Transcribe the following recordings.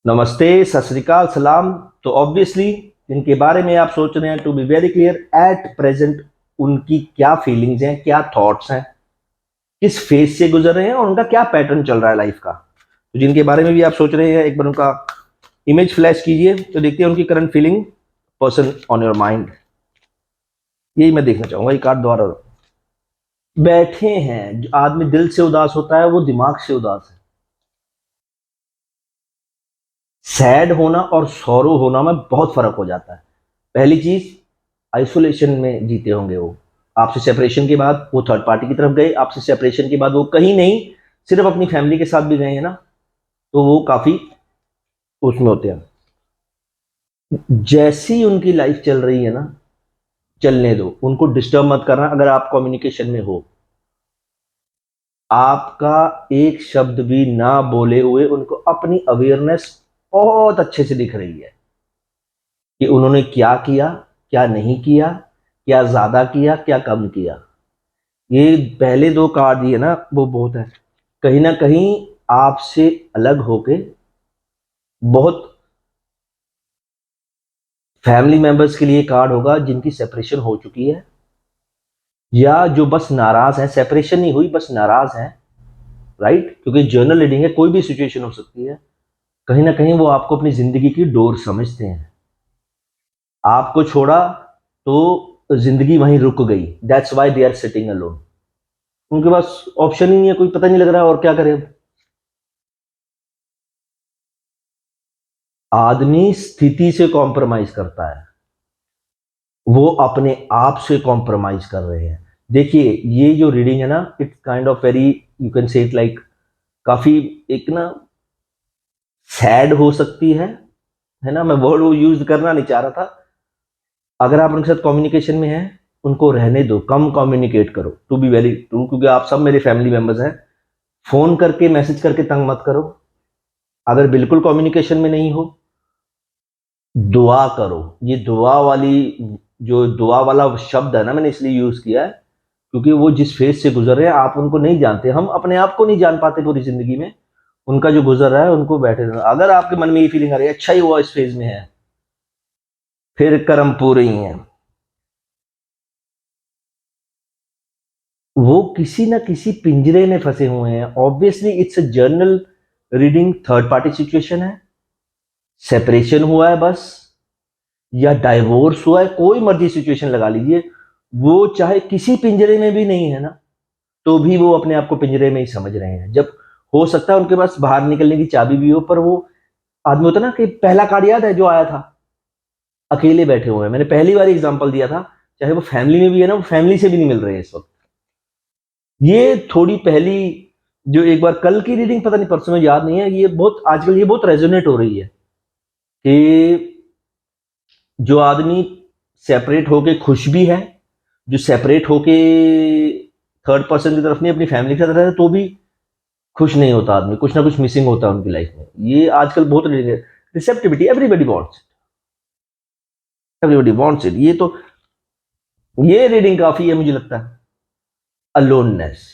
नमस्ते, सत श्री अकाल, सलाम। तो ऑब्वियसली जिनके बारे में आप सोच रहे हैं, to be very clear, at present उनकी क्या फीलिंग्स हैं, क्या थॉट्स हैं, किस फेज से गुजर रहे हैं और उनका क्या पैटर्न चल रहा है लाइफ का। तो जिनके बारे में भी आप सोच रहे हैं, एक बार उनका इमेज फ्लैश कीजिए तो देखते हैं उनकी current feeling, person on your mind. यही मैं देखना चाहूंगा। ये कार्ड द्वारा बैठे हैं। जो आदमी दिल से उदास होता है वो दिमाग से उदास है। सैड होना और सौरो होना में बहुत फर्क हो जाता है। पहली चीज, आइसोलेशन में जीते होंगे वो। आपसे सेपरेशन के बाद वो थर्ड पार्टी की तरफ गए, आपसे सेपरेशन के बाद वो कहीं नहीं, सिर्फ अपनी फैमिली के साथ भी गए हैं ना, तो वो काफी उसमें होते हैं। जैसी उनकी लाइफ चल रही है ना, चलने दो, उनको डिस्टर्ब मत करना। अगर आप कम्युनिकेशन में हो, आपका एक शब्द भी ना बोले हुए उनको अपनी अवेयरनेस बहुत अच्छे से दिख रही है कि उन्होंने क्या किया, क्या नहीं किया, क्या ज्यादा किया, क्या कम किया। ये पहले दो कार्ड दिए ना, वो बहुत है। कहीं ना कहीं आपसे अलग होके बहुत फैमिली मेंबर्स के लिए कार्ड होगा जिनकी सेपरेशन हो चुकी है, या जो बस नाराज है। सेपरेशन नहीं हुई, बस नाराज है। राइट, क्योंकि जर्नल रीडिंग है, कोई भी सिचुएशन हो सकती है। कहीं ना कहीं वो आपको अपनी जिंदगी की डोर समझते हैं। आपको छोड़ा तो जिंदगी वहीं रुक गई। That's why they are sitting alone. उनके पास ऑप्शन ही नहीं है, कोई पता नहीं लग रहा है और क्या करें अब। आदमी स्थिति से कॉम्प्रोमाइज करता है, वो अपने आप से कॉम्प्रोमाइज कर रहे हैं। देखिए, ये जो रीडिंग है ना, it's kind of very, you can say it like, काफी एक ना सैड हो सकती है ना। मैं वर्ड वो यूज करना नहीं चाह रहा था। अगर आप उनके साथ कम्युनिकेशन में हैं, उनको रहने दो, कम कम्युनिकेट करो, टू बी वेरी ट्रू, क्योंकि आप सब मेरे फैमिली मेंबर्स हैं। फोन करके मैसेज करके तंग मत करो। अगर बिल्कुल कम्युनिकेशन में नहीं हो, दुआ करो। ये दुआ वाली, जो दुआ वाला शब्द है ना, मैंने इसलिए यूज किया है क्योंकि वो जिस फेज से गुजर रहे हैं आप उनको नहीं जानते। हम अपने आप को नहीं जान पाते पूरी जिंदगी में। उनका जो गुजर रहा है उनको बैठे रहना। अगर आपके मन में ये फीलिंग आ रही है अच्छा ही हुआ इस फेज में है, फिर कर्म पूरे ही हैं। वो किसी ना किसी पिंजरे में फंसे हुए हैं। Obviously it's a journal reading, third party situation है। सेपरेशन हुआ है बस, या डाइवोर्स हुआ है, कोई मर्जी सिचुएशन लगा लीजिए। वो चाहे किसी पिंजरे में भी नहीं है ना, तो भी वो अपने आप को पिंजरे में ही समझ रहे हैं। जब हो सकता है उनके पास बाहर निकलने की चाबी भी हो, पर वो आदमी होता ना, कि पहला कार्ड याद है जो आया था, अकेले बैठे हुए हैं। मैंने पहली बार एग्जांपल दिया था, चाहे वो फैमिली में भी है ना, वो फैमिली से भी नहीं मिल रहे हैं इस वक्त। ये थोड़ी पहली, जो एक बार कल की रीडिंग, पता नहीं परसों में, याद नहीं है, ये बहुत आजकल ये बहुत रेजोनेट हो रही है कि जो आदमी सेपरेट होके खुश भी है, जो सेपरेट होके थर्ड पर्सन की तरफ नहीं, अपनी फैमिली की तरफ है, तो भी खुश नहीं होता आदमी। कुछ ना कुछ मिसिंग होता है उनकी लाइफ में। ये आजकल बहुत रिसेप्टिविटी, एवरीबडी वांट्स इट। ये रीडिंग काफी है मुझे लगता है। अलोननेस,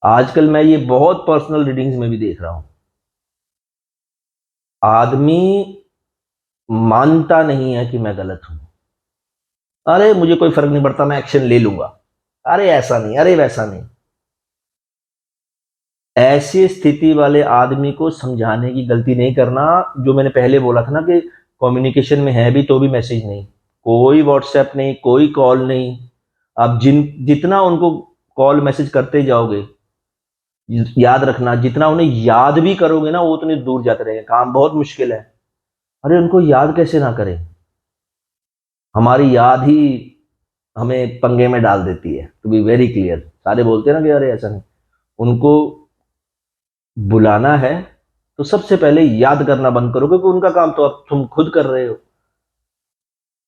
आजकल मैं ये बहुत पर्सनल रीडिंग्स में भी देख रहा हूं। आदमी मानता नहीं है कि मैं गलत हूं। अरे मुझे कोई फर्क नहीं पड़ता, मैं एक्शन ले लूंगा। अरे ऐसा नहीं, अरे वैसा नहीं। ऐसी स्थिति वाले आदमी को समझाने की गलती नहीं करना। जो मैंने पहले बोला था ना, कि कम्युनिकेशन में है भी तो भी मैसेज नहीं, कोई व्हाट्सएप नहीं, कोई कॉल नहीं। आप जितना उनको कॉल मैसेज करते जाओगे, याद रखना, जितना उन्हें याद भी करोगे ना, वो उतने दूर जाते रहेंगे। काम बहुत मुश्किल है। अरे उनको याद कैसे ना करें, हमारी याद ही हमें पंगे में डाल देती है। टू बी वेरी क्लियर, सारे बोलते हैं ना कि अरे ऐसा नहीं। उनको बुलाना है तो सबसे पहले याद करना बंद करो, क्योंकि उनका काम तो अब तुम खुद कर रहे हो।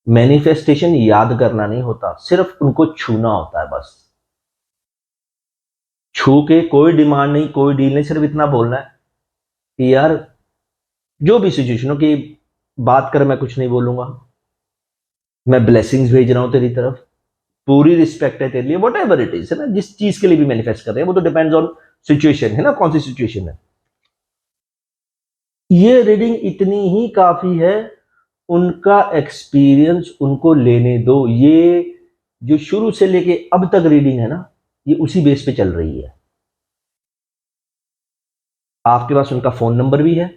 मैनिफेस्टेशन याद करना नहीं होता, सिर्फ उनको छूना होता है बस। छू के कोई डिमांड नहीं, कोई डील नहीं, सिर्फ इतना बोलना है कि यार, जो भी सिचुएशन हो, कि बात कर, मैं कुछ नहीं बोलूंगा, मैं ब्लेसिंग्स भेज रहा हूं तेरी तरफ, पूरी रिस्पेक्ट है तेरे लिए, वट एवर इट इज, है ना। जिस चीज के लिए भी मैनिफेस्ट कर रहे हैं, वो तो डिपेंड्स ऑन सिचुएशन, है ना, कौन सी सिचुएशन है। ये रीडिंग इतनी ही काफी है, उनका एक्सपीरियंस उनको लेने दो। ये जो शुरू से लेके अब तक रीडिंग है ना, ये उसी बेस पे चल रही है। आपके पास उनका फोन नंबर भी है,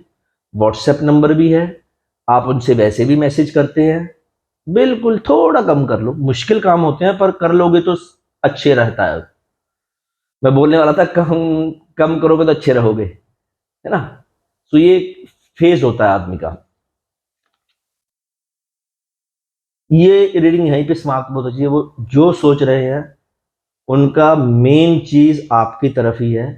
व्हाट्सएप नंबर भी है, आप उनसे वैसे भी मैसेज करते हैं। बिल्कुल थोड़ा कम कर लो, मुश्किल काम होते हैं पर कर लोगे तो अच्छे रहता है। मैं बोलने वाला था कम कम करोगे तो अच्छे रहोगे, है ना। तो ये फेज होता है आदमी का। ये रीडिंग यहीं पे समाप्त बहुत अच्छी है। वो जो सोच रहे हैं उनका मेन चीज आपकी तरफ ही है,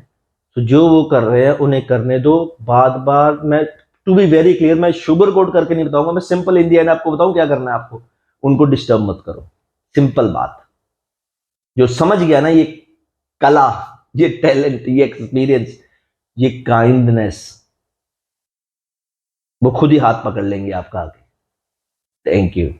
तो जो वो कर रहे हैं उन्हें करने दो। बार बार मैं, टू बी वेरी क्लियर, मैं शुगर कोट करके नहीं बताऊंगा, मैं सिंपल इंडिया में आपको बताऊं क्या करना है आपको। उनको डिस्टर्ब मत करो, सिंपल बात। जो समझ गया ना ये कला, ये टैलेंट, ये एक्सपीरियंस, ये काइंडनेस, वो खुद ही हाथ पकड़ लेंगे आपका आगे। Thank you.